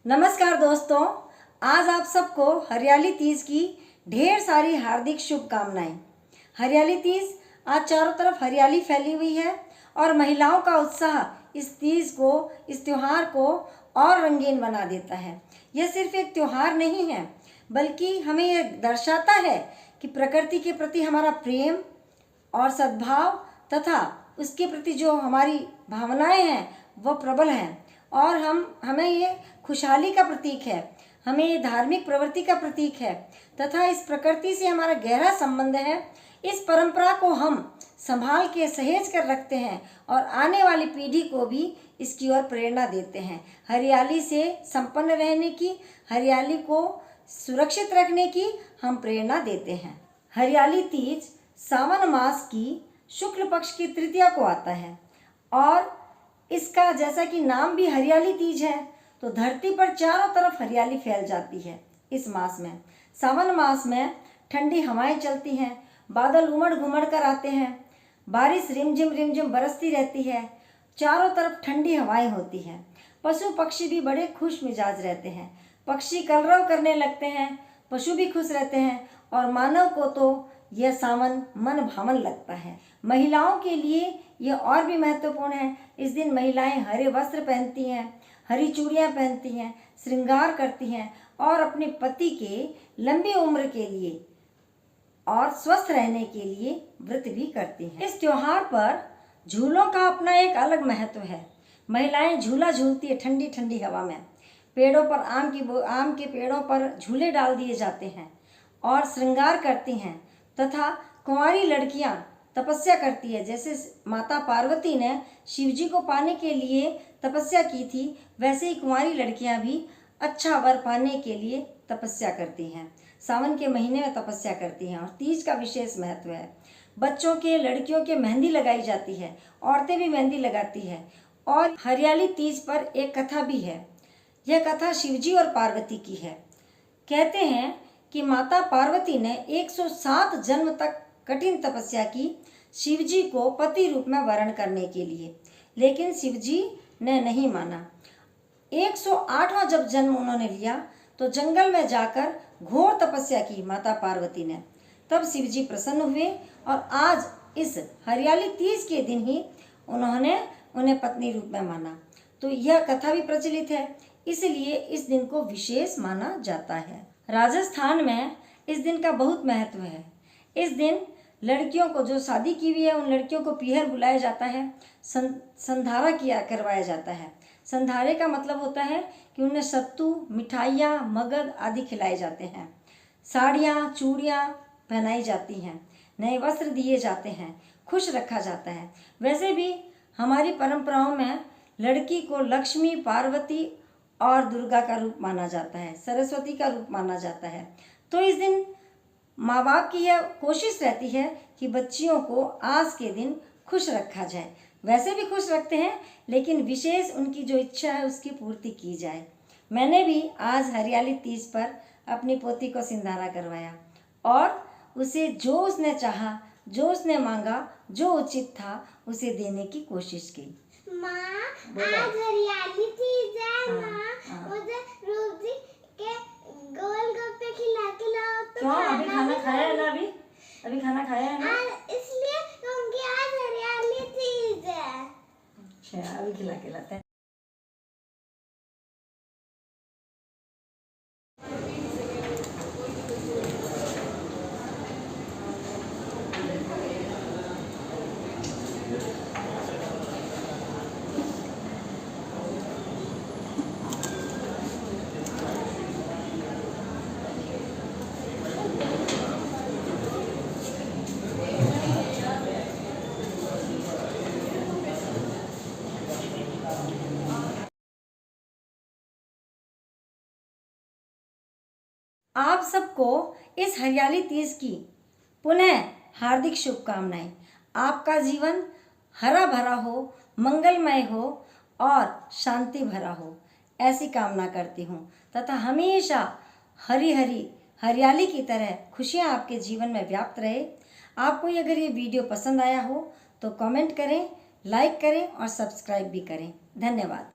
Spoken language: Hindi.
नमस्कार दोस्तों, आज आप सबको हरियाली तीज की ढेर सारी हार्दिक शुभकामनाएं। हरियाली तीज आज चारों तरफ हरियाली फैली हुई है और महिलाओं का उत्साह इस तीज को, इस त्योहार को और रंगीन बना देता है। यह सिर्फ एक त्योहार नहीं है, बल्कि हमें यह दर्शाता है कि प्रकृति के प्रति हमारा प्रेम और सद्भाव तथा उसके प्रति जो हमारी भावनाएं हैं वह प्रबल हैं और हमें ये खुशहाली का प्रतीक है, हमें ये धार्मिक प्रवृत्ति का प्रतीक है तथा इस प्रकृति से हमारा गहरा संबंध है। इस परंपरा को हम संभाल के सहेज कर रखते हैं और आने वाली पीढ़ी को भी इसकी ओर प्रेरणा देते हैं। हरियाली से संपन्न रहने की, हरियाली को सुरक्षित रखने की हम प्रेरणा देते हैं। हरियाली तीज सावन मास की शुक्ल पक्ष की तृतीया को आता है और इसका जैसा कि नाम भी हरियाली तीज है, तो धरती पर चारों तरफ हरियाली फैल जाती है। इस मास में, सावन मास में ठंडी हवाएं चलती हैं, बादल उमड़ घुमड़ कर आते हैं, बारिश रिमझिम बरसती रहती है, चारों तरफ ठंडी हवाएं होती हैं। पशु पक्षी भी बड़े खुश मिजाज रहते हैं, पक्षी कलरव करने लगते हैं, पशु भी खुश रहते हैं और मानव को तो यह सावन मन भावन लगता है। महिलाओं के लिए यह और भी महत्वपूर्ण है। इस दिन महिलाएं हरे वस्त्र पहनती हैं, हरी चूड़ियां पहनती हैं, श्रृंगार करती हैं और अपने पति के लंबी उम्र के लिए और स्वस्थ रहने के लिए व्रत भी करती हैं। इस त्योहार पर झूलों का अपना एक अलग महत्व है। महिलाएं झूला झूलती है ठंडी ठंडी हवा में। पेड़ों पर आम के पेड़ों पर झूले डाल दिए जाते हैं और श्रृंगार करती हैं तथा कुंवारी लड़कियां तपस्या करती है। जैसे माता पार्वती ने शिव जी को पाने के लिए तपस्या की थी, वैसे ही कुंवारी लड़कियां भी अच्छा वर पाने के लिए तपस्या करती हैं। सावन के महीने में तपस्या करती हैं और तीज का विशेष महत्व है। बच्चों के, लड़कियों के मेहंदी लगाई जाती है, औरतें भी मेहंदी लगाती है। और हरियाली तीज पर एक कथा भी है। यह कथा शिवजी और पार्वती की है। कहते हैं कि माता पार्वती ने 107 जन्म तक कठिन तपस्या की शिवजी को पति रूप में वरण करने के लिए, लेकिन शिवजी ने नहीं माना। 108वां जब जन्म उन्होंने लिया तो जंगल में जाकर घोर तपस्या की माता पार्वती ने। तब शिवजी प्रसन्न हुए और आज इस हरियाली तीज के दिन ही उन्होंने उन्हें पत्नी रूप में माना। तो यह कथा भी प्रचलित है, इसलिए इस दिन को विशेष माना जाता है। राजस्थान में इस दिन का बहुत महत्व है। इस दिन लड़कियों को, जो शादी की हुई है, उन लड़कियों को पीहर बुलाया जाता है, संधारा करवाया जाता है। संधारे का मतलब होता है कि उन्हें सत्तू, मिठाइयाँ, मगध आदि खिलाए जाते हैं। साड़ियाँ, चूड़ियाँ पहनाई जाती हैं, नए वस्त्र दिए जाते हैं, खुश रखा जाता है। वैसे भी हमारी परंपराओं में लड़की को लक्ष्मी, पार्वती और दुर्गा का रूप माना जाता है, सरस्वती का रूप माना जाता है। तो इस दिन माँ बाप की यह कोशिश रहती है कि बच्चियों को आज के दिन खुश रखा जाए। वैसे भी खुश रखते हैं, लेकिन विशेष उनकी जो इच्छा है उसकी पूर्ति की जाए। मैंने भी आज हरियाली तीज पर अपनी पोती को सिंधारा करवाया और उसे जो उसने चाहा, जो उसने मांगा, जो उचित था, उसे देने की कोशिश की। माँ, आज हरियाली तीज है। माँ, मुझे रूप जी के गोलगप्पे खिला लाओ तो। क्यों? अभी खाना खाया है ना? अभी खाना खाया है ना? इसलिए क्योंकि आज हरियाली तीज है। अच्छा, अभी खिला के लाते हैं। आप सबको इस हरियाली तीज की पुनः हार्दिक शुभकामनाएं। आपका जीवन हरा भरा हो, मंगलमय हो और शांति भरा हो, ऐसी कामना करती हूँ तथा हमेशा हरी हरी हरियाली की तरह खुशियाँ आपके जीवन में व्याप्त रहे। आपको अगर ये वीडियो पसंद आया हो तो कमेंट करें, लाइक करें और सब्सक्राइब भी करें। धन्यवाद।